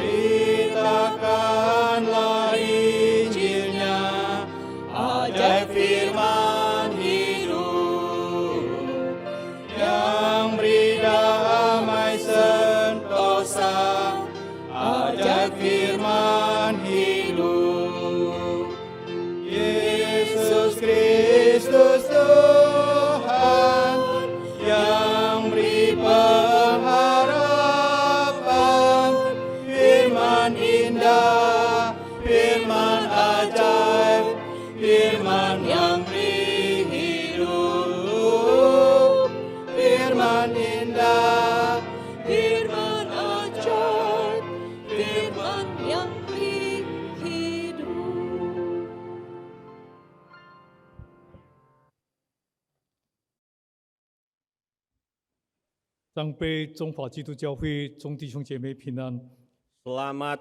Beritakanlah Injilnya, ajaib firman hidup yang beri damai sentosa, ajaib firman hidup. Yesus Kristus Tuhan yang beri pengharapan, firman indah, firman ajaib, firman yang beri hidup, firman indah, Firman ajaib, firman yang beri hidup. 让被中华基督教会众弟兄姐妹平安。 Selamat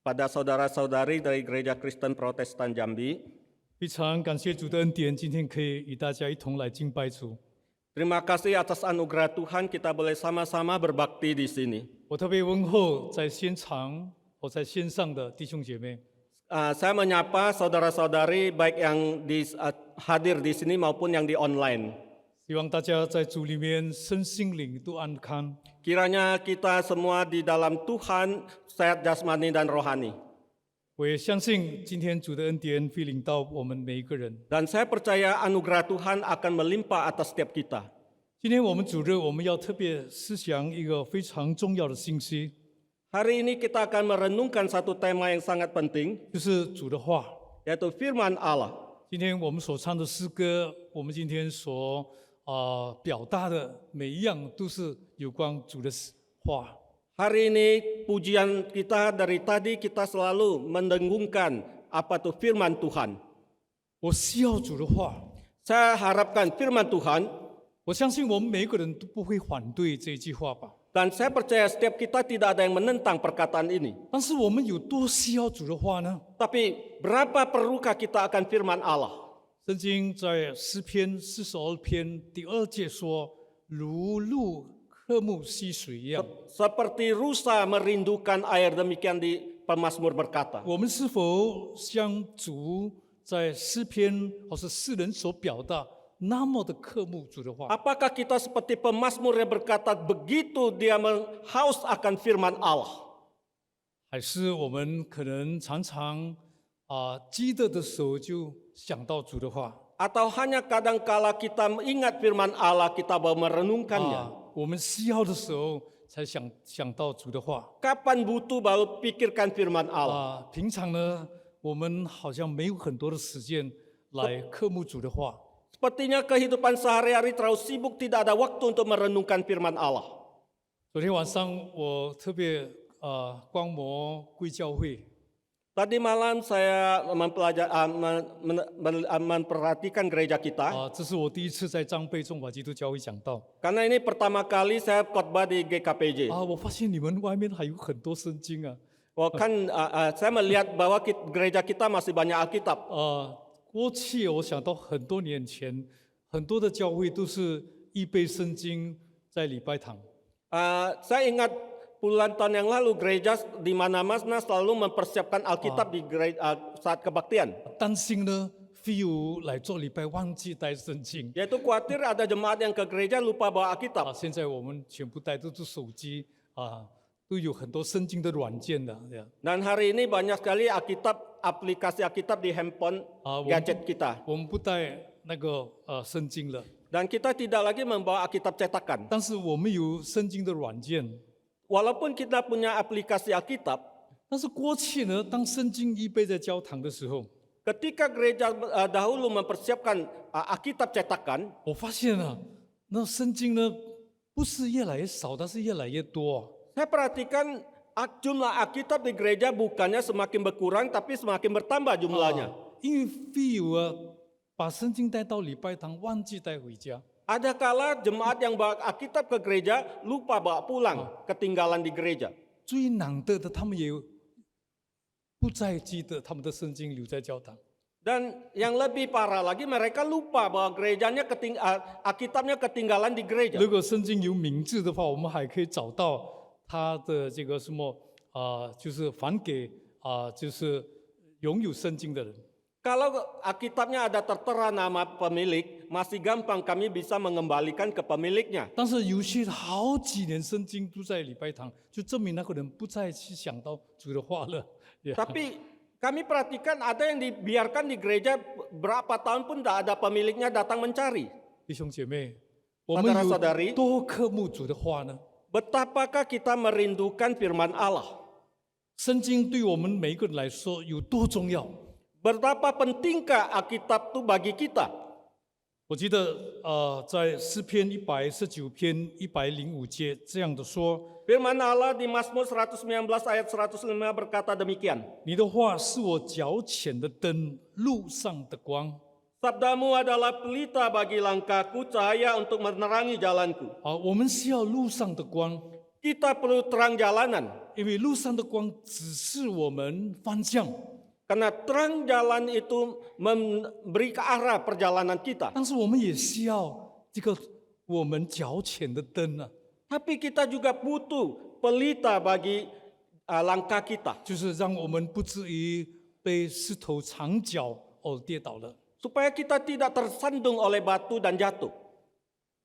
pada saudara-saudari dari Gereja Kristen Protestan Jambi. 非常感谢主的恩典，今天可以与大家一同来敬拜主。 Terima kasih atas anugerah Tuhan kita boleh sama-sama berbakti di sini. 我特别问候在现场或在线上的弟兄姐妹。 Saya menyapa saudara-saudari baik yang hadir di sini maupun yang di online. 希望大家在主里面身心灵都安康。 Kiranya kita semua di dalam Tuhan sehat jasmani dan rohani. 我也相信今天主的恩典会领到我们每一个人。 Dan saya percaya anugerah Tuhan akan melimpah atas setiap kita. 今天我们主日，我们要特别思想一个非常重要的信息， Hari ini kita akan merenungkan satu tema yang sangat penting, 就是主的话。 yaitu firman Allah. 今天我们所唱的诗歌，我们今天所表达的每一样都是有关主的话。 Hari ini pujian kita dari tadi kita selalu mendengungkan apa tuh firman Tuhan. 我需要主的话， Saya harapkan firman Tuhan 我相信我们每一个人都不会反对这句话吧。 dan saya percaya setiap kita tidak ada yang menentang perkataan ini. 但是我们有多需要主的话呢？ Tapi berapa perlukah kita akan firman Allah? 圣经在诗篇42篇第2节说：“如鹿渴慕溪水一样。” Seperti rusa merindukan air, demikian di Pemazmur berkata. 我们是否像主在诗篇或是诗人所表达那么的渴慕主的话？ Apakah kita seperti Pemazmur yang berkata begitu dia haus akan firman Allah? 还是我们可能常常记得的时候就想到主的话？ Atau hanya kadangkala kita ingat firman Allah, kita baru merenungkannya. 我们需要的时候才想到主的话。 Kapan butuh baru pikirkan firman Allah. 平常呢，我们好像没有很多的时间来渴慕主的话。 Sepertinya kehidupan sehari-hari terlalu sibuk, tidak ada waktu untuk merenungkan firman Allah. 昨天晚上我特别观摩贵教会， Tadi malam saya memperhatikan gereja kita. 这是我第一次在张贝中华基督教会讲道。 Karena ini pertama kali saya khotbah di GKPJ. 我发现你们外面还有很多圣经啊。 Saya melihat bahwa gereja kita masih banyak Alkitab. 过去我想到很多年前，很多的教会都是预备圣经在礼拜堂。 Saya ingat puluhan tahun yang lalu gereja di mana-mana selalu mempersiapkan Alkitab di saat kebaktian. 担心呢，会有来做礼拜忘记带圣经。 Yaitu khawatir ada jemaat yang ke gereja lupa bawa Alkitab. 现在我们全部带都是手机都有很多圣经的软件的。 Dan hari ini banyak sekali aplikasi Alkitab di handphone gadget kita. 我们不带那个圣经了， Dan kita tidak lagi membawa Alkitab cetakan. 但是我们有圣经的软件。 Walaupun kita punya aplikasi Alkitab, 但是过去呢，当圣经预备在教堂的时候， ketika gereja dahulu mempersiapkan Alkitab cetakan, 我发现那圣经呢不是越来越少，但是越来越多。 saya perhatikan jumlah Alkitab di gereja bukannya semakin berkurang, tapi semakin bertambah jumlahnya. 因为会有把圣经带到礼拜堂，忘记带回家。 Ada kala jemaat yang bawa Alkitab ke gereja lupa bawa pulang, ketinggalan di gereja. 最难得的，他们也不再记得他们的圣经留在教堂。 Dan yang lebih parah lagi, mereka lupa bahwa gerejanya Alkitabnya ketinggalan di gereja. 如果圣经有名字的话，我们还可以找到他的这个什么就是还给就是拥有圣经的人。 Kalau Alkitabnya ada tertera nama pemilik, masih gampang kami bisa mengembalikan ke pemiliknya. 但是有些好几年圣经都在礼拜堂，就证明那个人不再去想到主的话了。Tapi kami perhatikan ada yang dibiarkan di gereja berapa tahun pun tidak ada pemiliknya datang mencari. 弟兄姐妹，我们 Saudara-saudari, 有多渴慕主的话呢？ betapakah kita merindukan firman Allah? 圣经对我们每一个人来说有多重要？ Betapa pentingkah Alkitab itu bagi kita? 我记得在诗篇119篇105节这样的说： Firman Allah di Mazmur 119 ayat 105 berkata demikian. 你的话是我脚前的灯，路上的光。 Sabdamu adalah pelita bagi langkahku, cahaya untuk menerangi jalanku. 我们需要路上的光， Kita perlu terang jalanan. 因为路上的光指示我们方向。 Karena terang jalan itu memberi ke arah perjalanan kita. 但是我们也需要这个我们脚前的灯啊， Tapi kita juga butuh pelita bagi langkah kita. 就是让我们不至于被石头缠脚跌倒了。 Supaya kita tidak tersandung oleh batu dan jatuh.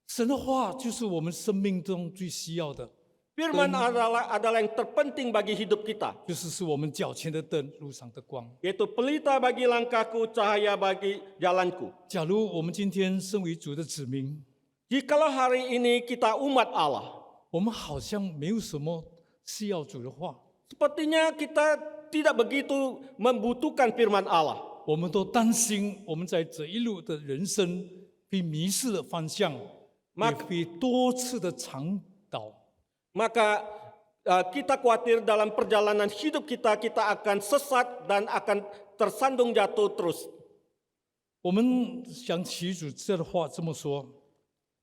神的话就是我们生命中最需要的， Firman adalah yang terpenting bagi hidup kita. 就是我们脚前的灯，路上的光。 Yaitu pelita bagi langkahku, cahaya bagi jalanku. 假如我们今天身为主的子民， Jikalau hari ini kita umat Allah, 我们好像没有什么需要主的话， sepertinya kita tidak begitu membutuhkan firman Allah. 我们都担心我们在这一路的人生会迷失了方向，也会多次的尝倒。 Maka kita khawatir dalam perjalanan hidup kita akan sesat dan akan tersandung jatuh terus. 我们想起主这的话这么说，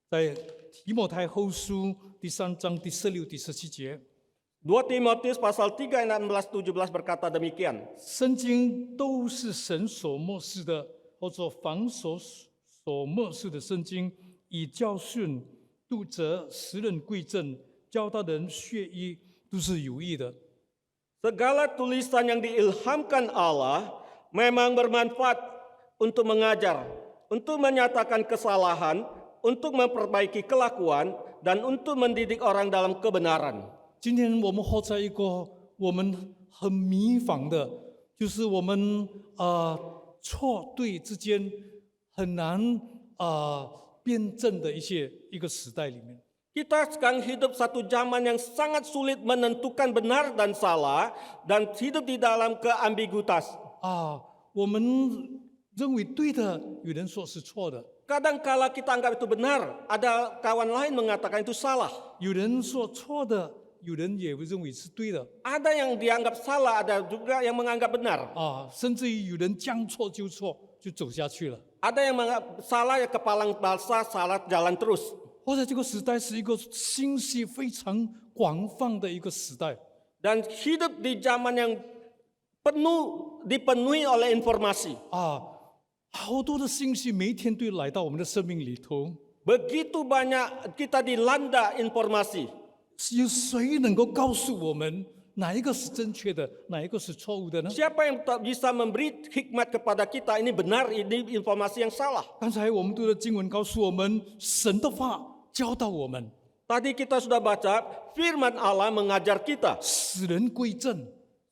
在提摩太后书第3章第16、第17节， 2 Timotius pasal 3 ayat 16-17 berkata demikian. 圣经都是神所默示的，或者凡所默示的圣经，以教训、督责、使人归正、教导人学义，都是有益的。 Segala tulisan yang diilhamkan Allah memang bermanfaat untuk mengajar, untuk menyatakan kesalahan, untuk memperbaiki kelakuan, dan untuk mendidik orang dalam kebenaran. 今天我们活在一个我们很迷茫的，就是我们错对之间很难辩证的一个时代里面。 Kita sekarang hidup satu zaman yang sangat sulit menentukan benar dan salah dan hidup di dalam keambiguitas. 我们认为对的，有人说是错的； Kadangkala kita anggap itu benar, ada kawan lain mengatakan itu salah. 有人说错的，有人也认为是对的。 Ada yang dianggap salah, ada juga yang menganggap benar. 甚至于有人将错就错，就走下去了。 Ada yang menganggap salah ya kepalang basah, salah jalan terus. 或者这个时代是一个信息非常广泛的一个时代， Dan hidup di zaman yang dipenuhi oleh informasi. 好多的信息每一天都来到我们的生命里头。 Begitu banyak kita dilanda informasi. 有谁能够告诉我们哪一个是正确的，哪一个是错误的呢？ Siapa yang tak bisa memberi hikmat kepada kita, ini benar, ini informasi yang salah. 刚才我们读的经文告诉我们，神的话教导我们， Tadi kita sudah baca, firman Allah mengajar kita. 使人归正，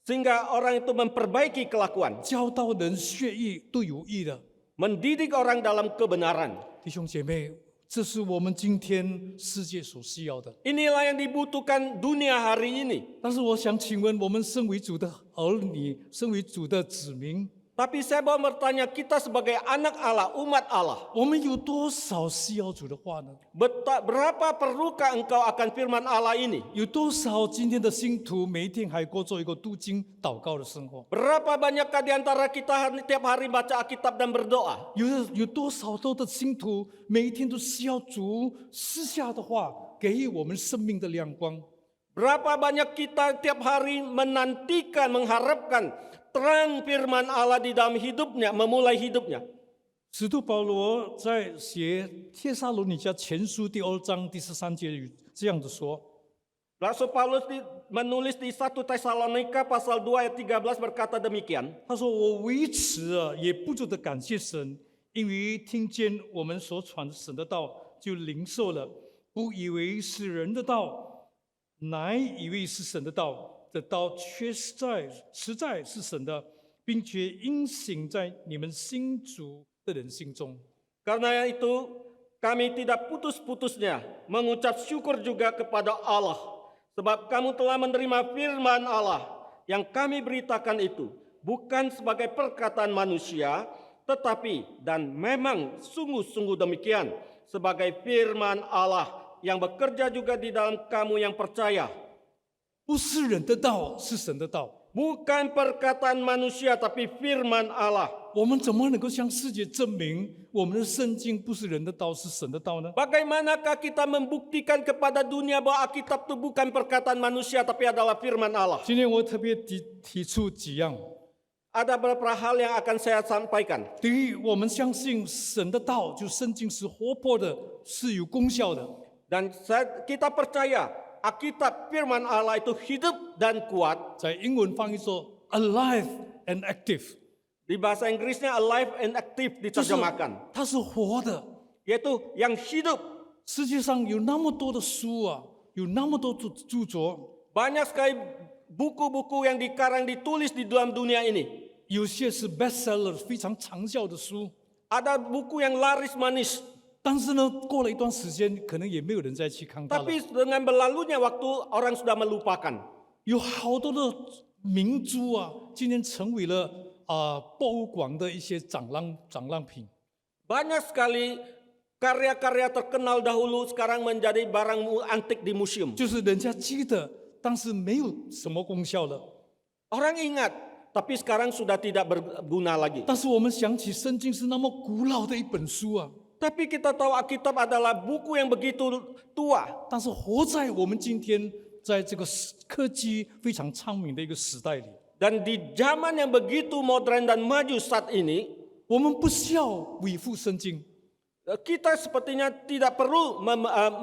Sehingga orang itu memperbaiki kelakuan. 教导人学义都有益的。 Mendidik orang dalam kebenaran. 弟兄姐妹，这是我们今天世界所需要的。 Inilah yang dibutuhkan dunia hari ini. 但是我想请问，我们身为主的儿女，身为主的子民， Tapi saya mau bertanya, kita sebagai anak Allah, umat Allah. 我们有多少需要主的话呢？ Berapa perlukah engkau akan firman Allah ini? 有多少今天的信徒每一天还过做一个读经祷告的生活？ Berapa banyakkah di antara kita tiap hari baca Alkitab dan berdoa? 有多少的信徒每一天都需要主私下的话给予我们生命的亮光？ Berapa banyak kita tiap hari menantikan, mengharapkan terang firman Allah di dalam hidupnya, memulai hidupnya. 使徒保罗在写帖撒罗尼迦前书第2章第13节这样的说： Rasul Paulus menulis di 1 Tesalonika pasal 2 ayat 13 berkata demikian. 他说：“我维持啊，也不住的感谢神，因为听见我们所传神的道，就领受了，不以为是人的道，乃以为是神的道。这道却实在是神的，并且运行在你们信主的人心中。” Karena itu kami tidak putus-putusnya mengucap syukur juga kepada Allah, sebab kamu telah menerima firman Allah yang kami beritakan itu, bukan sebagai perkataan manusia, tetapi dan memang sungguh-sungguh demikian, sebagai firman Allah yang bekerja juga di dalam kamu yang percaya. 不是人的道，是神的道。 Bukan perkataan manusia, tapi firman Allah. 我们怎么能够向世界证明我们的圣经不是人的道，是神的道呢？ Bagaimanakah kita membuktikan kepada dunia bahwa Alkitab itu bukan perkataan manusia, tapi adalah firman Allah? 今天我特别提出几样。 Ada beberapa hal yang akan saya sampaikan. 第一，我们相信神的道，就圣经是活泼的，是有功效的。 Dan kita percaya Alkitab firman Allah itu hidup dan kuat. 在英文翻译作 alive and active， Di bahasa Inggrisnya alive and active 就是 diterjemahkan. 它是活的。 Yaitu yang hidup. 世界上有那么多的书啊，有那么多著作， Banyak sekali buku-buku yang dikarang ditulis di dalam dunia ini. 有些是 bestseller 非常畅销的书， Ada buku yang laris manis. 但是呢，过了一段时间，可能也没有人再去看它了。 Tapi dengan berlalunya waktu orang sudah melupakan. 有好多的明珠啊，今天成为了博物馆的一些展览品。 Banyak sekali karya-karya terkenal dahulu sekarang menjadi barang antik di museum. 就是人家记得，但是没有什么功效了。 Orang ingat, tapi sekarang sudah tidak berguna lagi. 但是我们想起圣经是那么古老的一本书啊， Tapi kita tahu Alkitab adalah buku yang begitu tua. 但是活在我们今天在这个科技非常昌明的一个时代里， Dan di zaman yang begitu modern dan maju saat ini, 我们不需要维护圣经， kita sepertinya tidak perlu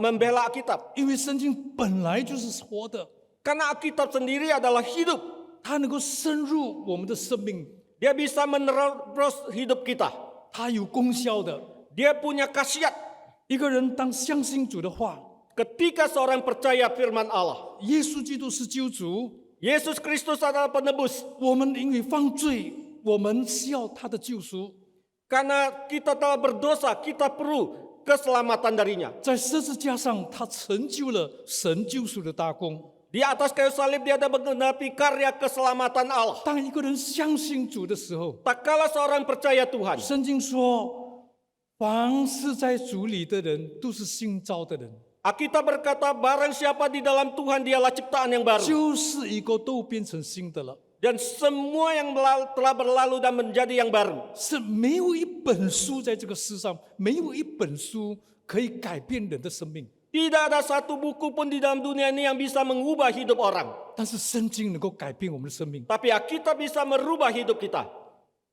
membela Alkitab. 因为圣经本来就是活的， Karena Alkitab sendiri adalah hidup. 它能够深入我们的生命， Dia bisa menerus hidup kita. 它有功效的。 Dia punya khasiat. 一个人当相信主的话， Ketika seorang percaya firman Allah, 耶稣基督是救主， Yesus Kristus adalah penebus. 我们因为犯罪，我们需要他的救赎。 Karena kita telah berdosa, kita perlu keselamatan darinya. 在十字架上，他成就了神救赎的大功。 Di atas kayu salib dia ada menggenapi karya keselamatan Allah. 当一个人相信主的时候， Tak kala seorang percaya Tuhan, 圣经说，凡是在主里的人，都是新造的人， Alkitab berkata barang siapa di dalam Tuhan dialah ciptaan yang baru. 就是一个都变成新的了。 Dan semua yang telah berlalu dan menjadi yang baru. 是没有一本书在这个世上，没有一本书可以改变人的生命。 Tidak ada satu buku pun di dalam dunia ini yang bisa mengubah hidup orang. 但是圣经能够改变我们的生命。 Tapi Alkitab bisa merubah hidup kita.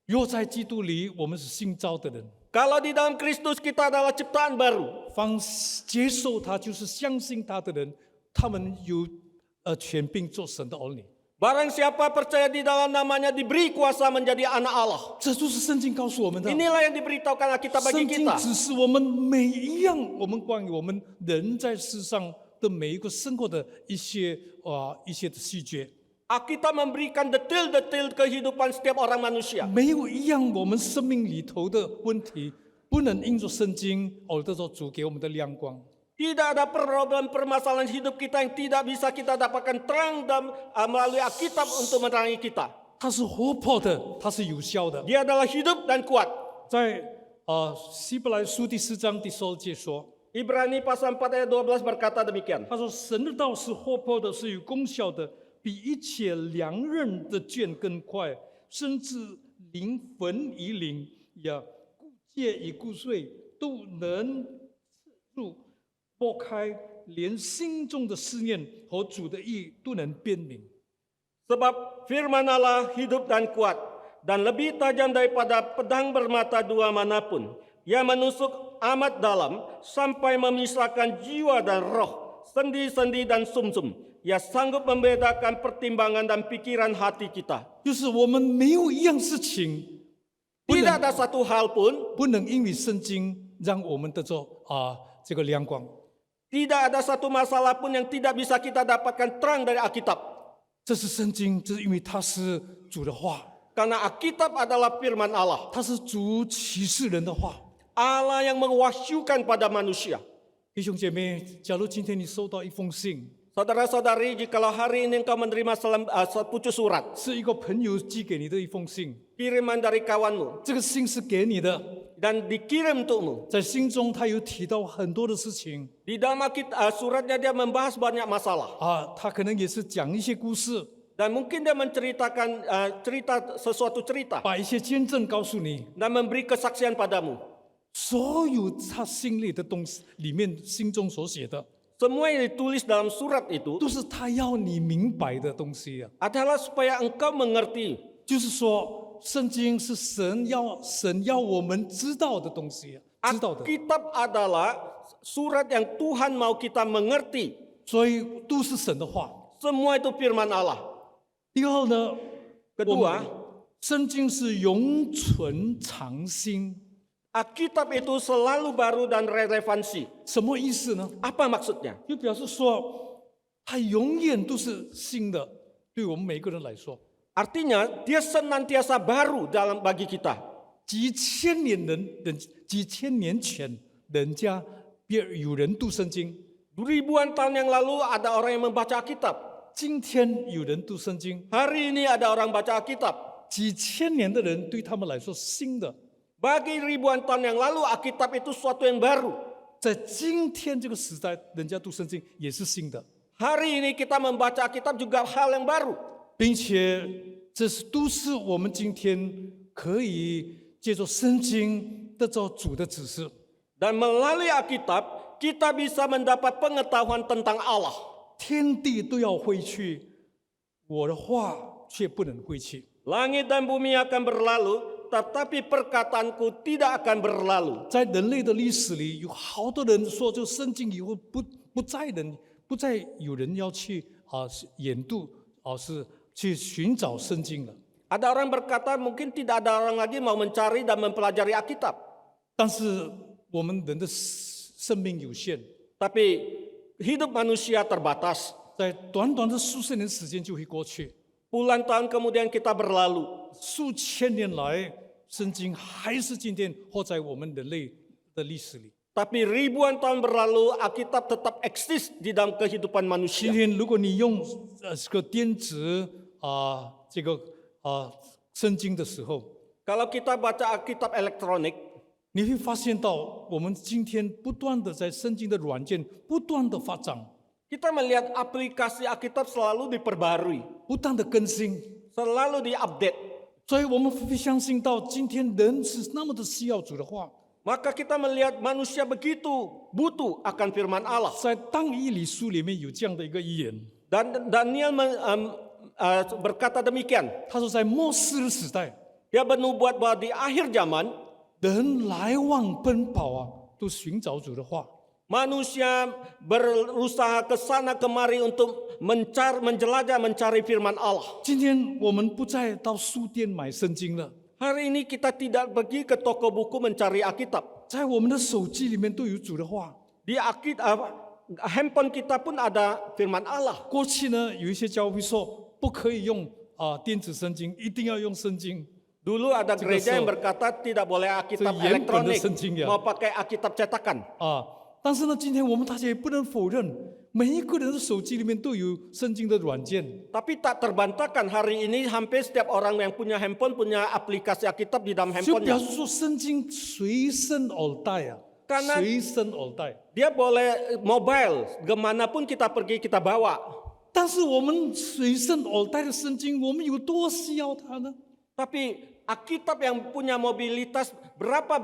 若在基督里，我们是新造的人。 Kalau di dalam Kristus kita adalah ciptaan baru. 凡接受他，就是相信他的人，他们有权柄做神的儿女。 Barang siapa percaya di dalam namanya diberi kuasa menjadi anak Allah. 这就是圣经告诉我们的。 Inilah yang diberitahukan Alkitab bagi 圣经 kita. 指示我们每一样，我们关于我们人在世上的每一个生活的一些的细节。 Alkitab memberikan detail-detail kehidupan setiap orang manusia. 没有一样我们生命里头的问题，不能因着圣经而得到主给我们的亮光。 Tidak ada problem permasalahan hidup kita yang tidak bisa kita dapatkan terang melalui Alkitab untuk menerangi kita. 它是活泼的，它是有效的。 Dia adalah hidup dan kuat. 在希伯来书第4章第12节说， Ibrani pasal 4 ayat 12 berkata demikian. 他说：“神的道是活泼的，是有功效的，比一切两刃的剑更快，甚至灵魂与灵呀，骨节与骨髓都能刺入、拨开，连心中的思念和主的意都能辨明。” Sebab firman Allah hidup dan kuat dan lebih tajam daripada pedang bermata dua manapun. Ia menusuk amat dalam sampai memisahkan jiwa dan roh, sendi-sendi dan sumsum. Ia sanggup membedakan pertimbangan dan pikiran hati kita. 就是我们没有一样事情 Tidak ada satu hal pun, 不能因为圣经让我们得着这个亮光。 tidak ada satu masalah pun yang tidak bisa kita dapatkan terang dari Alkitab. 这是圣经，这是因为它是主的话， Karena Alkitab adalah firman Allah. 它是主启示人的话。 Allah yang mewahyukan pada manusia. 弟兄姐妹，假如今天你收到一封信， Saudara-saudari, jikalau hari ini engkau menerima sepucuk surat, 是一个朋友寄给你的一封信， kiriman dari kawanmu, 这个信是给你的， dan dikirim untukmu. 在信中他有提到很多的事情 Di dalam suratnya dia membahas banyak masalah. 他可能也是讲一些故事， Dan mungkin dia menceritakan sesuatu cerita 把一些见证告诉你， dan memberi kesaksian padamu. 所有他心里的东西里面心中所写的， Semua yang ditulis dalam surat itu 都是他要你明白的东西啊。 adalah supaya engkau mengerti. 就是说，圣经是神要我们知道的东西啊，知道的， Alkitab adalah surat yang Tuhan mau kita mengerti. 所以都是神的话。 Semua itu firman Allah. 第二呢， Kedua, 圣经是永存长新， Alkitab itu selalu baru dan relevansi. 什么意思呢？ Apa maksudnya? 就表示说，它永远都是新的，对我们每个人来说， Artinya dia senantiasa baru bagi kita. 几千年前，人家有人读圣经， Ribuan tahun yang lalu ada orang yang membaca Alkitab. 今天有人读圣经， Hari ini ada orang baca Alkitab. 几千年的人对他们来说新的， Bagi ribuan tahun yang lalu Alkitab itu suatu yang baru. 在今天这个时代，人家读圣经也是新的， Hari ini kita membaca Alkitab juga hal yang baru. 并且都是我们今天可以借着圣经得到主的指示。 Dan melalui Alkitab kita bisa mendapat pengetahuan tentang Allah. 天地都要废去，我的话却不能废去。 Langit dan bumi akan berlalu, tetapi perkataanku tidak akan berlalu. 在人类的历史里，有好多人说，就圣经以后不再有人要去研读，是去寻找圣经了。 Ada orang berkata mungkin tidak ada orang lagi mau mencari dan mempelajari Alkitab. 但是我们人的生命有限， Tapi hidup manusia terbatas. 在短短的数十年时间就会过去， Puluhan tahun kemudian kita berlalu. 数千年来，圣经还是今天活在我们人类的历史里。 Tapi ribuan tahun berlalu, Alkitab tetap eksis di dalam kehidupan 今 manusia. 天如果你用这个电子这个圣经的时候， Kalau kita baca Alkitab elektronik, 你会发现到我们今天不断的在圣经的软件不断的发展， kita melihat aplikasi Alkitab selalu diperbarui, 不断的更新， selalu diupdate. 所以我们会相信到今天人是那么的需要主的话。 Maka kita melihat manusia begitu butuh akan firman Allah. 在但以理书里面有这样的一个预言， Dan Daniel berkata demikian. 他说在末世的时代， Dia bernubuat bahwa di akhir zaman, 人来往奔跑都寻找主的话。 manusia berusaha ke sana kemari untuk menjelajah mencari firman Allah. 今天我们不再到书店买圣经了， Hari ini kita tidak pergi ke toko buku mencari Alkitab. 在我们的手机里面都有主的话。 Di handphone kita pun ada firman Allah. 过去呢，有一些教会说不可以用电子圣经，一定要用圣经。 Dulu ada gereja yang berkata tidak boleh Alkitab Itu yang elektronik, benar senjing ya. mau pakai Alkitab cetakan. 但是呢，今天我们大家也不能否认，每一个人的手机里面都有圣经的软件。 Tapi tak terbantahkan hari ini hampir setiap orang yang punya handphone punya aplikasi Alkitab di dalam 就表 handphonenya. 示说，圣经随身耳带啊， Karena 随身耳带。 dia boleh mobile, kemanapun kita pergi kita bawa. 但是我们随身耳带的圣经，我们有多需要它呢？ Tapi Alkitab yang punya mobilitas, berapa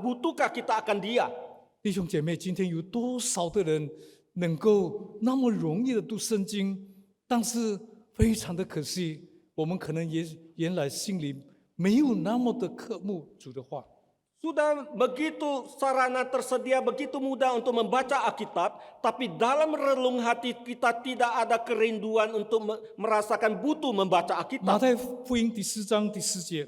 butuhkah kita akan dia? 弟兄姐妹，今天有多少的人能够那么容易的读圣经？但是非常的可惜，我们可能也原来心里没有那么的渴慕主的话。Sudah begitu sarana tersedia, begitu mudah untuk membaca Alkitab, tapi dalam relung hati kita tidak ada kerinduan untuk merasakan butuh membaca 马 Alkitab. 太福音第4章第4节，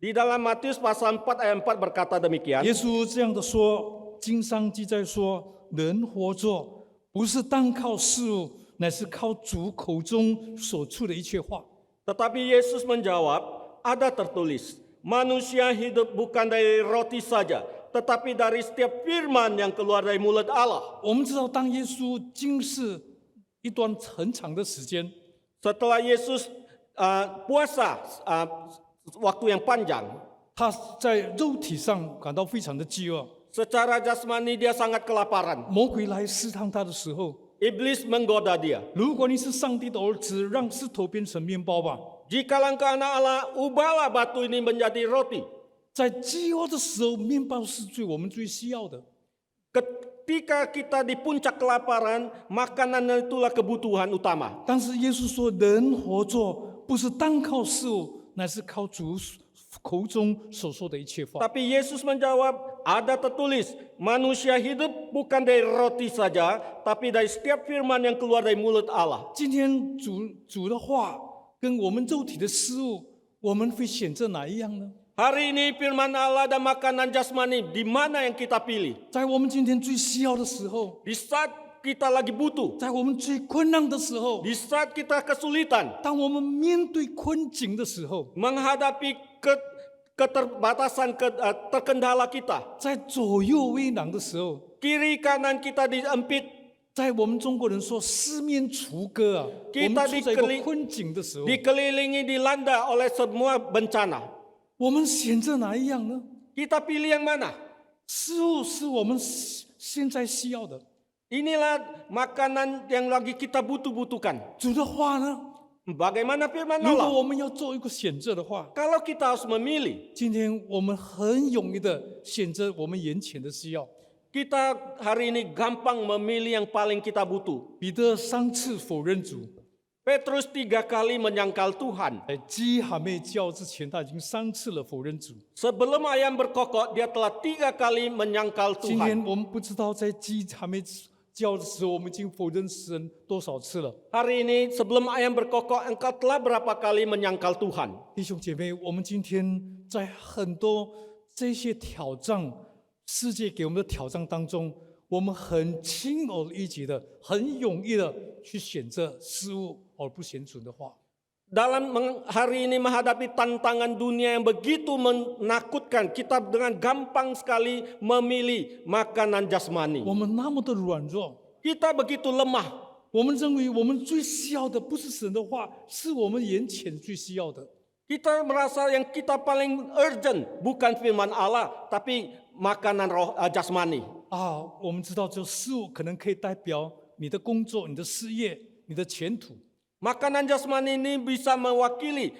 Di dalam Matius pasal 4 ayat 4 berkata demikian. 耶稣这样的说：“经上记载说，人活着不是单靠事物，乃是靠主口中所出的一切话。” Tetapi Yesus menjawab, ada tertulis, manusia hidup bukan dari roti saja, tetapi dari setiap firman yang keluar dari mulut Allah. 我们知道，当耶稣经世一段很长的时间， Setelah Yesus puasa waktu yang panjang, 他在肉体上感到非常的饥饿。 secara jasmani dia sangat kelaparan. 魔鬼来试探他的时候， Iblis menggoda dia. 如果你是上帝的儿子，让石头变成面包吧。 Jika engkau anak Allah, ubahlah batu ini menjadi roti. 在饥饿的时候，面包是我们最需要的。 Ketika kita di puncak kelaparan, makanan itulah kebutuhan utama. 但是耶稣说，人活着不是单靠事物，乃是靠主口中所说的一切话。 Tapi Yesus menjawab, ada tertulis, manusia hidup bukan dari roti saja, tapi dari setiap firman yang keluar dari mulut Allah. 今天主的话跟我们肉体的事物，我们会选择哪一样呢？ Hari ini firman Allah dan makanan jasmani, di mana yang kita pilih? 在我们今天最需要的时候， Di saat kita lagi butuh, 在我们最困难的时候， di saat kita kesulitan, 当我们面对困境的时候， menghadapi keterbatasan, terkendala kita, 在左右为难的时候， kiri kanan kita diempit, 在我们中国人说四面楚歌啊，我们处在一个困境的时候， dikelilingi, dilanda oleh semua bencana. 我们选择哪一样呢？ Kita pilih yang mana? 事物是我们现在需要的， Inilah makanan yang lagi kita butuhkan. 主的话呢？ Bagaimana firman 如果 Allah? 我们要做一个选择的话， Kalau kita harus memilih, 今天我们很容易的选择我们眼前的需要。 kita hari ini gampang memilih yang paling kita butuh. 彼得3次否认主， Petrus 3 kali menyangkal Tuhan. 在鸡还没叫之前，他已经3次了否认主。 Sebelum ayam berkokok, dia telah 3 kali menyangkal 今天 Tuhan. 我们不知道在鸡还没叫的时候，我们已经否认神多少次了。 Hari ini sebelum ayam berkokok, engkau telah berapa kali menyangkal Tuhan? 弟兄姐妹，我们今天在很多这些挑战，世界给我们的挑战当中，我们很轻而易举的、很容易的去选择事物，而不选主的话。 Dalam hari ini menghadapi tantangan dunia yang begitu menakutkan, kita dengan gampang sekali memilih makanan jasmani. 我们那么的软弱， Kita begitu lemah. 我们认为我们最需要的不是神的话，是我们眼前最需要的。 Kita merasa yang kita paling urgent bukan firman Allah, tapi makanan roh jasmani. 我们知道这事物可能可以代表你的工作、你的事业、你的前途。 Makanan jasmani ini bisa mewakili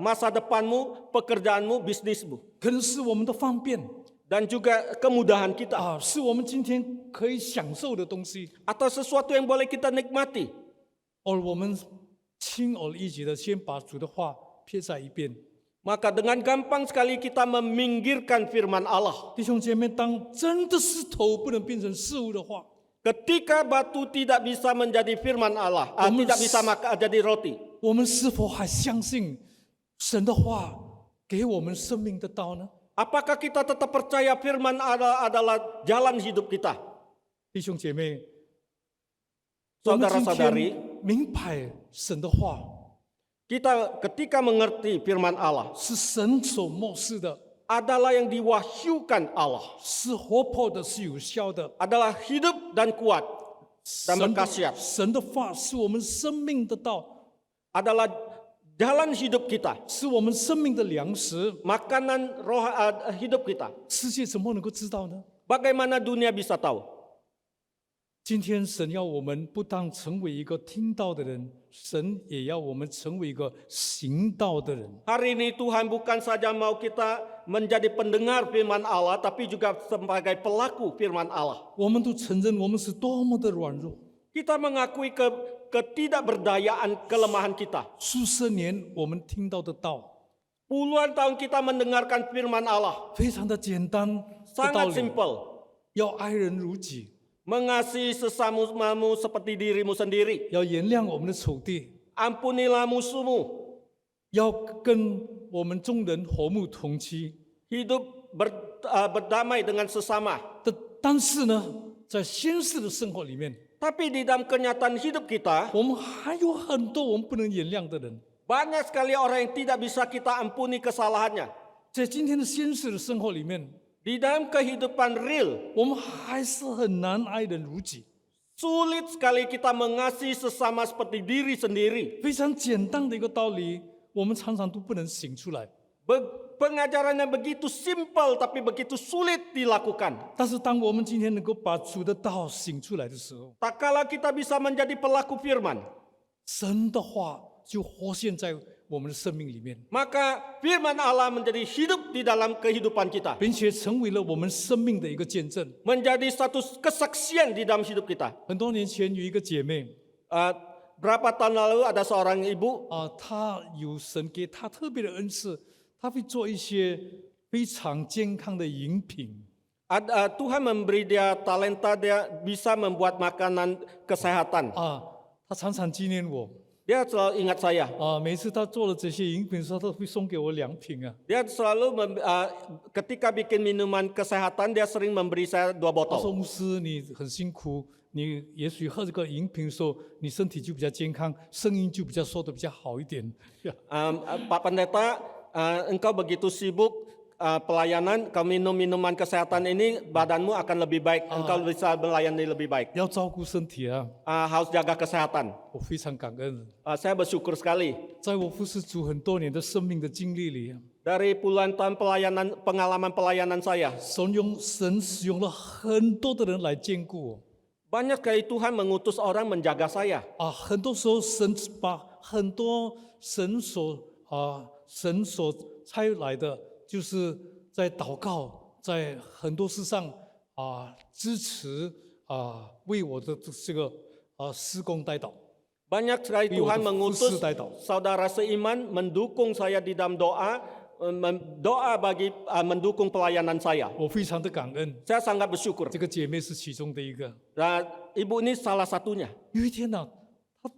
masa depanmu, pekerjaanmu, bisnismu, 可能是我们的方便 dan juga kemudahan kita. 是我们今天可以享受的东西， Atau sesuatu yang boleh kita nikmati. 而我们轻而易举的先把主的话撇在一边。 Maka dengan gampang sekali kita meminggirkan firman Allah. 弟兄姐妹，当真的石头不能变成事物的话， Ketika batu tidak bisa menjadi firman Allah, tidak bisa jadi roti. 我们是否还相信神的话给我们生命的道呢？ Apakah kita tetap percaya firman Allah adalah jalan hidup kita? 弟兄姐妹，我们今 Saudara-saudari, 天明白神的话 kita ketika mengerti firman Allah 是神所漠视的， adalah yang diwahyukan Allah, 是活泼的，是有效的。 adalah hidup dan kuat dan 神的 berkhasiat, 神的话是我们生命的道， adalah jalan hidup kita, 是我们生命的粮食。 makanan roh hidup kita. 世界怎么能够知道呢？ Bagaimana dunia bisa tahu? 今天神要我们不当成为一个听到的人，神也要我们成为一个行道的人。 Hari ini Tuhan bukan saja mau kita menjadi pendengar firman Allah, tapi juga sebagai pelaku firman Allah. 我们都承认我们是多么的软弱。 Kita mengakui ketidakberdayaan, kelemahan kita. 数十年我们听到的道， Puluhan tahun kita mendengarkan firman Allah. 非常的简单的道 Sangat 理， simpel. 要爱人如己， Mengasihi sesamamu seperti dirimu sendiri. 要原谅我们的仇敌， Ampunilah musuhmu. 要跟我们众人和睦同居。 Hidup berdamai dengan sesama. 但是呢，在现实的生活里面， Tapi di dalam kenyataan hidup kita, 我们还有很多我们不能原谅的人。 banyak sekali orang yang tidak bisa kita ampuni kesalahannya. 在今天的现实的生活里面， Di dalam kehidupan real, 我们还是很难爱人如己。 sulit sekali kita mengasihi sesama seperti diri sendiri. 非常简单的一个道理，我们常常都不能醒出来。 Pengajarannya begitu simpel tapi begitu sulit dilakukan. 但是当我们今天能够把主的道醒出来的时候， Tak kala kita bisa menjadi pelaku firman, 神的话就活现在我们的生命里面， maka firman Allah menjadi hidup di dalam kehidupan kita. 并且成为了我们生命的一个见证。 Menjadi satu kesaksian di dalam hidup kita. 很多年前有一个姐妹 Berapa tahun lalu ada seorang ibu, 她有神给她特别的恩赐，她会做一些非常健康的饮品。 Tuhan memberi dia talenta, dia bisa membuat makanan kesehatan. 她常常纪念我。 Dia selalu ingat saya. 每次她做了这些饮品的时候，她都会送给我2瓶啊。 Dia selalu ketika bikin minuman kesehatan, dia sering memberi saya 2她说：“ botol. 牧师，你很辛苦，你也许喝这个饮品的时候，你身体就比较健康，声音就比较说的比较好一点。” Pak Pendeta, engkau begitu sibuk pelayanan, kau minum minuman kesehatan ini, badanmu akan lebih baik, engkau bisa melayani lebih baik. 要照顾身体啊， Harus jaga kesehatan. 我非常感恩。 Saya bersyukur sekali. 在我服侍主很多年的生命的经历里， Dari puluhan tahun pengalaman pelayanan saya, 神使用了很多的人来兼顾我。 banyak kali Tuhan mengutus orang menjaga saya. 很多时候神把很多神所差来的，就是在祷告，在很多事上支持为我的这个施工代祷。 Banyak sekali Tuhan mengutus 代祷。 saudara seiman mendukung saya di dalam doa, doa bagi mendukung pelayanan saya. 我非常的感恩， Saya sangat bersyukur. 这个姐妹是其中的一个。 Dan ibu ini salah satunya. 有一天呢，她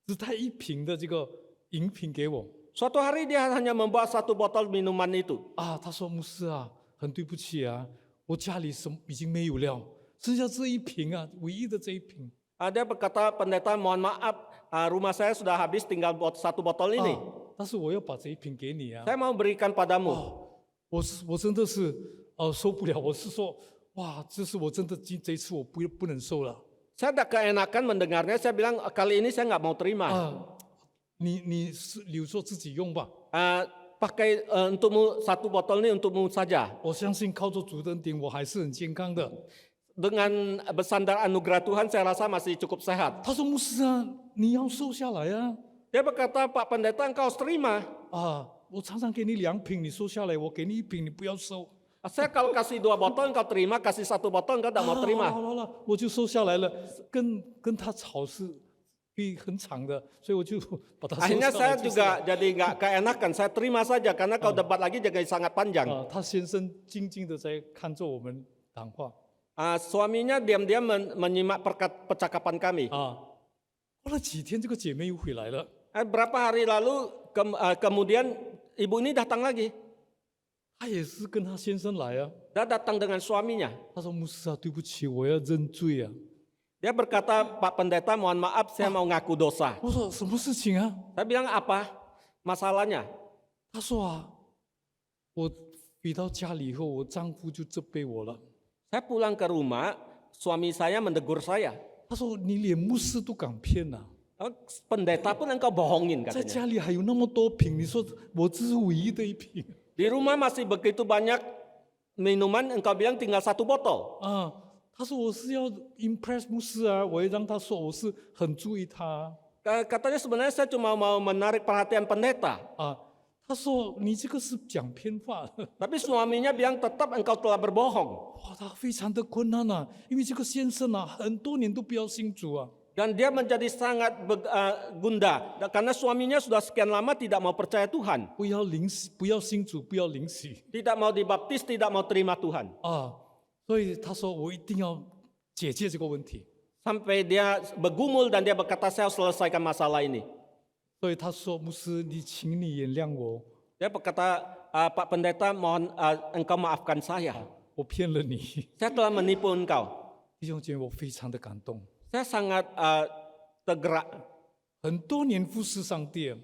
只带1瓶的这个饮品给我。 Suatu hari dia hanya membawa 1 botol minuman itu. 她说：“牧师啊，很对不起啊，我家里已经没有了，剩下这1瓶啊，唯一的这1瓶。” Dia berkata, pendeta mohon maaf, rumah saya sudah habis, tinggal 1 botol ini. 但是我要把这1瓶给你啊。 Saya mau berikan padamu. 我真的是受不了，我是说，哇，这是我真的这一次我不能受了。 Saya tidak keenakan mendengarnya, saya bilang kali ini saya nggak mau terima. 你留作自己用吧。 Pakai untukmu 1 botol ini untukmu saja. 我相信靠着主的恩典，我还是很健康的。 Dengan bersandar anugerah Tuhan, saya rasa masih cukup sehat. 他说：“牧师啊，你要瘦下来啊。 Dia berkata, Pak Pendeta engkau harus terima. 我常常给你2瓶，你瘦下来，我给你1瓶，你不要瘦。 Saya kalau kasih 2 botol engkau terima, kasih 1 botol engkau tidak mau terima. 好了，我就瘦下来了。跟他吵是会很长的，所以我就把它瘦下来。 Akhirnya saya juga jadi nggak keenakan, saya terima saja karena kalau debat lagi jadi sangat panjang. 他先生静静的在看着我们谈话。 Suaminya diam-diam menyimak percakapan kami. 过了几天，这个姐妹又回来了。 Berapa hari lalu kemudian ibu ini datang lagi. 她也是跟她先生来啊。 Dia datang dengan suaminya. 她说：“牧师啊，对不起，我要认罪啊。” Dia berkata, Pak Pendeta mohon maaf, saya mau ngaku dosa. 我说：“什么事情啊 Saya bilang apa masalahnya?？” 她说：“我回到家里以后，我丈夫就责备我了。 Saya pulang ke rumah, suami saya mendegur saya. 她说：你连牧师都敢骗啊？ Pendeta pun engkau bohongin 在 katanya. 家里还有那么多瓶，你说我这是唯一的1瓶 Di rumah masih begitu banyak minuman, engkau bilang tinggal 1 botol. 她说：我是要 impress 牧师啊，我要让他说我是很注意他 Katanya sebenarnya saya cuma mau menarik perhatian pendeta. 她说：你这个是讲偏话。 Tapi suaminya bilang tetap engkau telah berbohong. 哇，她非常的困难啊，因为这个先生啊，很多年都不要信主啊。Dan dia menjadi sangat gundah karena suaminya sudah sekian lama tidak mau percaya Tuhan, 不要领洗，不要信主，不要领洗 tidak mau dibaptis, tidak mau terima Tuhan. 啊！所以他说我一定要解决这个问题。 Sampai dia bergumul dan dia berkata saya harus selesaikan masalah ini. 所以他说牧师，请你原谅我， Dia berkata, Pak Pendeta mohon engkau maafkan saya. 我骗了你。 Saya telah menipu engkau. 弟兄姐妹，我非常的感动。 Saya sangat tergerak. 很多年服侍上帝，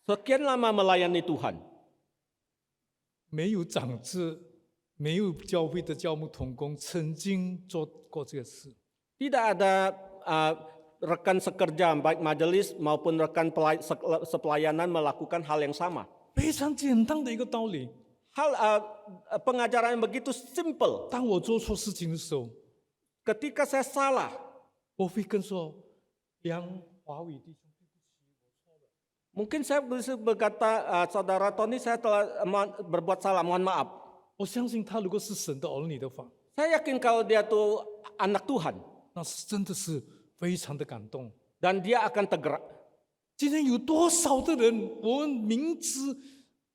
Sekian lama melayani Tuhan. 没有长子，没有教会的教牧同工曾经做过这个事。 Tidak ada rekan sekerja baik majelis maupun rekan sepelayanan melakukan hal yang sama. 非常简单的一个道理。 Pengajaran yang begitu simple. 当我做错事情的时候， Ketika saya salah, 我会跟说梁华伟弟兄， mungkin saya bisa berkata, saudara Tony saya telah berbuat salah, mohon maaf. 我相信他如果是神的儿女的话， Saya yakin kalau dia tuh anak Tuhan 那是真的是非常的感动。 dan dia akan tergerak. 今天有多少的人，我们明知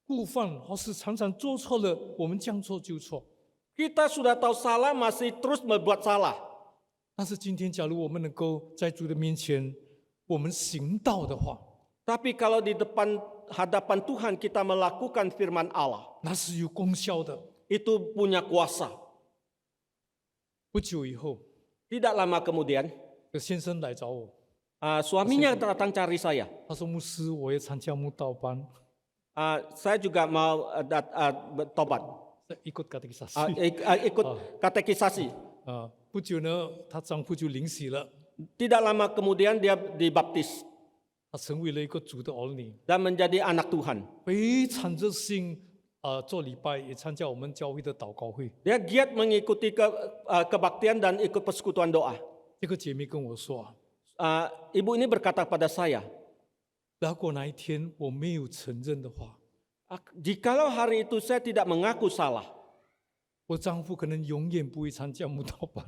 故犯，或是常常做错了，我们将错就错。 Kita sudah tahu salah masih terus berbuat salah. 但是今天，假如我们能够在主的面前，我们行道的话， Tapi kalau di depan hadapan Tuhan kita melakukan firman Allah, 那是有功效的。 itu punya kuasa. 不久以后， Tidak lama kemudian, 有先生来找我， suaminya datang cari saya. 他说：“牧师，我也参加慕道班， Saya juga mau bertobat, ikut katekisasi。 ikut katekisasi. 不久呢，她丈夫就领洗了， Tidak lama kemudian dia dibaptis 她成为了一个主的儿女， dan menjadi anak Tuhan. 非常热心做礼拜，也参加我们教会的祷告会。 Dia giat mengikuti kebaktian dan ikut persekutuan doa. 这个姐妹跟我说， Ibu ini berkata pada saya, 如果哪一天我没有承认的话， jikalau hari itu saya tidak mengaku salah, 我丈夫可能永远不会参加慕道班，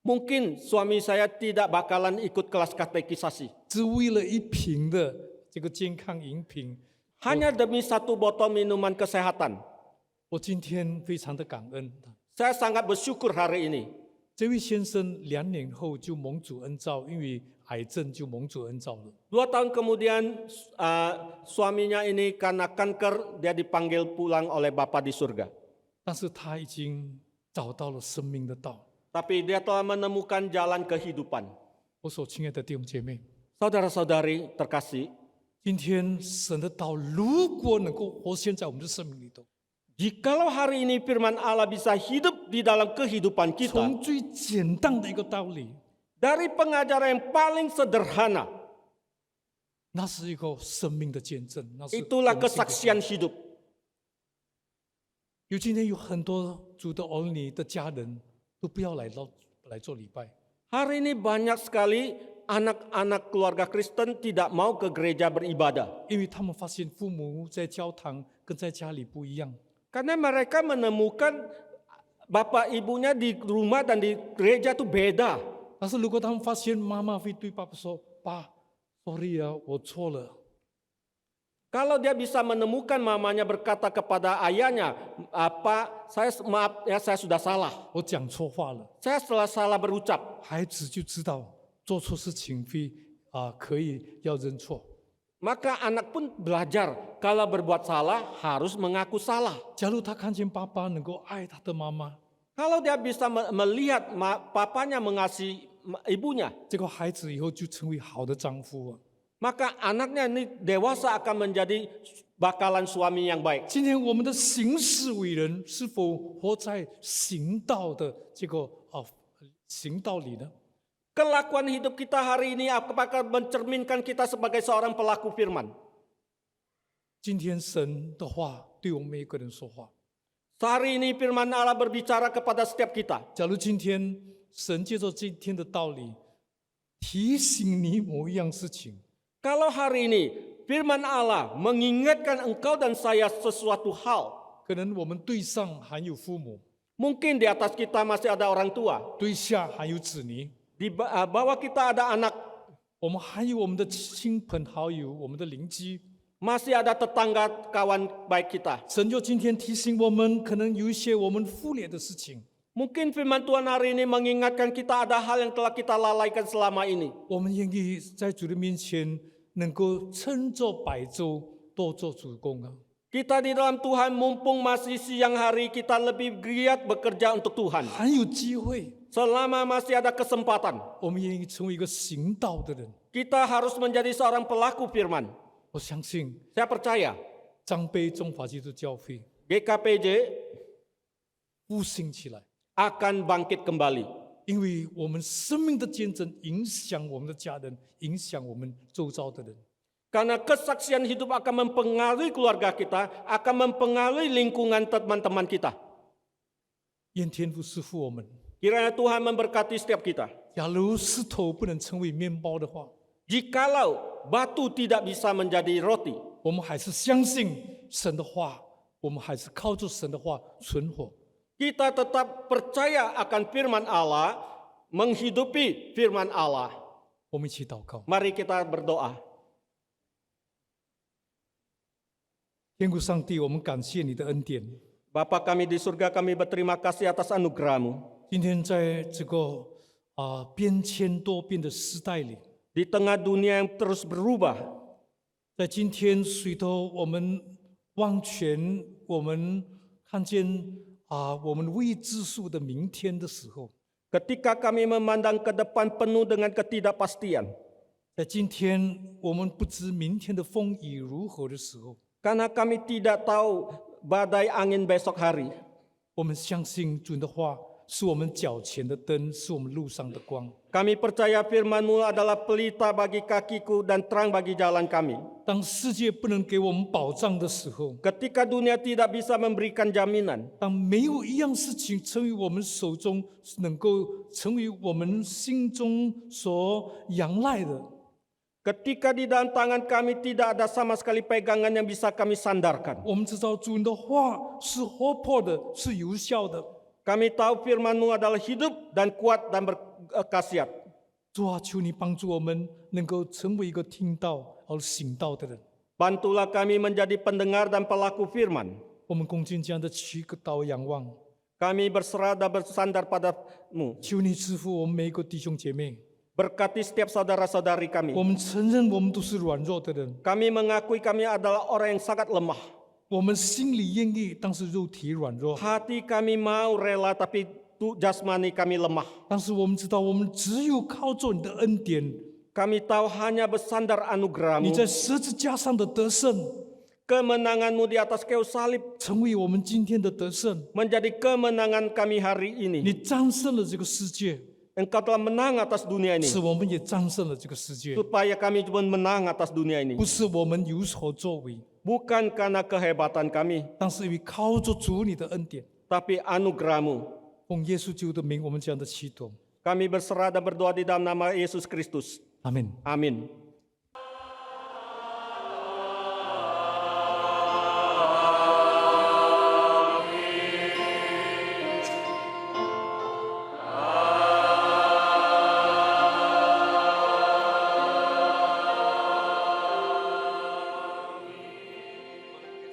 mungkin suami saya tidak bakalan ikut kelas katekisasi. 只为了一瓶的这个健康饮品。 Hanya demi satu botol minuman kesehatan. 我今天非常的感恩， Saya sangat bersyukur hari ini. 这位先生2年后就蒙主恩召，因为癌症就蒙主恩召了。 2 tahun kemudian suaminya ini karena kanker dia dipanggil pulang oleh Bapa di surga. 但是他已经找到了生命的道。 Tapi dia telah menemukan jalan kehidupan. 我所亲爱的弟兄姐妹， Saudara-saudari terkasih, 今天神的道如果能够活现在我们的生命里头， jikalau hari ini firman Allah bisa hidup di dalam kehidupan kita, 从最简单的一个道理， dari pengajaran yang paling sederhana, 那是一个生命的见证，那是 itulah 我们信的 kesaksian hidup. 有今天有很多主的儿女的家人都不要来做礼拜， Hari ini banyak sekali anak-anak keluarga Kristen tidak mau ke gereja beribadah. 因为他们发现父母在教堂跟在家里不一样。 Karena mereka menemukan bapak ibunya di rumah dan di gereja itu beda. 但是如果他们发现妈妈会对爸爸说：“爸 ，sorry 啊，我错了。” Kalau dia bisa menemukan mamanya berkata kepada ayahnya, Pak, maaf ya saya sudah salah. 我讲错话了， Saya salah berucap. 孩子就知道做错事情可以要认错。 Maka anak pun belajar kalau berbuat salah harus mengaku salah. 假如他看见爸爸能够爱他的妈妈， Kalau dia bisa melihat papanya mengasihi ibunya, 这个孩子以后就成为好的丈夫了。 maka anaknya ini dewasa akan menjadi bakalan suami yang baik. 今天我们的行事为人是否活在行道的这个行道里呢？ Kelakuan hidup kita hari ini apakah mencerminkan kita sebagai seorang pelaku firman? 今天神的话对我们每一个人说话。 Hari ini firman Allah berbicara kepada setiap kita. 假如今天神借着今天的道理提醒你某一样事情， Kalau hari ini firman Allah mengingatkan engkau dan saya sesuatu hal, 可能我们对上还有父母， mungkin di atas kita masih ada orang tua, 对下还有子女， di bawah kita ada anak. 我们还有我们的亲朋好友，我们的邻居。 Masih ada tetangga kawan baik kita. 神就今天提醒我们，可能有一些我们忽略的事情， Mungkin firman Tuhan hari ini mengingatkan kita ada hal yang telah kita lalaikan selama ini. 我们愿意在主的面前能够称作白昼，多做主工啊！ Kita di dalam Tuhan mumpung masih siang hari kita lebih giat bekerja untuk Tuhan. 还有机会， Selama masih ada kesempatan, 我们愿意成为一个行道的人。 kita harus menjadi seorang pelaku firman. 我相信 Saya percaya 张杯中华基督教会 GKPJ 复兴起来， akan bangkit kembali. 因为我们生命的见证影响我们的家人，影响我们周遭的人。 Karena kesaksian hidup akan mempengaruhi keluarga kita, akan mempengaruhi lingkungan teman-teman kita. 愿天父赐福我们。 Kiranya Tuhan memberkati setiap kita. 假如石头不能成为面包的话， Jikalau batu tidak bisa menjadi roti, 我们还是相信神的话，我们还是靠着神的话存活。 kita tetap percaya akan firman Allah, menghidupi firman Allah. 我们一起祷告， Mari kita berdoa. 天父上帝，我们感谢你的恩典。 Bapa kami di surga, kami berterima kasih atas anugerah-Mu. 今天在这个变迁多变的时代里， Di tengah dunia yang terus berubah, 在今天随着我们望全，我们看见我们未知数的明天的时候， ketika kami memandang ke depan penuh dengan ketidakpastian, 在今天我们不知明天的风雨如何的时候， karena kami tidak tahu badai angin besok hari, 我们相信主的话是我们脚前的灯，是我们路上的光。 kami percaya firman-Mu adalah pelita bagi kakiku dan terang bagi jalan kami. 当世界不能给我们保障的时候， Ketika dunia tidak bisa memberikan jaminan, 当没有一样事情成为我们手中能够成为我们心中所仰赖的， ketika di dalam tangan kami tidak ada sama sekali pegangan yang bisa kami sandarkan. 我们知道主的话是活泼的，是有效的。 Kami tahu firman-Mu adalah hidup dan kuat dan berkhasiat. 主啊，求你帮助我们能够成为一个听到而行道的人。 Bantulah kami menjadi pendengar dan pelaku firman. 我们恭敬这样的祈祷仰望， Kami berserah dan bersandar pada-Mu. 求你赐福我们每一个弟兄姐妹。 Berkati setiap saudara-saudari 我 kami. 们承认我们都是软弱的人， Kami mengakui kami adalah orang yang sangat lemah. 我们心里愿意，但是肉体软弱。 Hati kami mau rela tapi jasmani kami lemah. 但是我们知道，我们只有靠着你的恩典， Kami tahu hanya bersandar 你 anugerah-Mu. 在十字架上的得胜， Kemenangan-Mu di atas kayu salib 成为我们今天的得胜。 menjadi kemenangan kami hari 你 ini. 战胜了这个世界， Engkau telah menang atas dunia ini. 使我们也战胜了这个世界。 Supaya kami pun menang atas dunia ini. 不是我们有所作为， Bukan karena kehebatan kami, 但是因为靠着主你的恩典， tapi anugerah-Mu. 奉耶稣基督的名，我们这样的祈祷。 Kami berserah dan berdoa di dalam nama Yesus Kristus. Amin. Amin.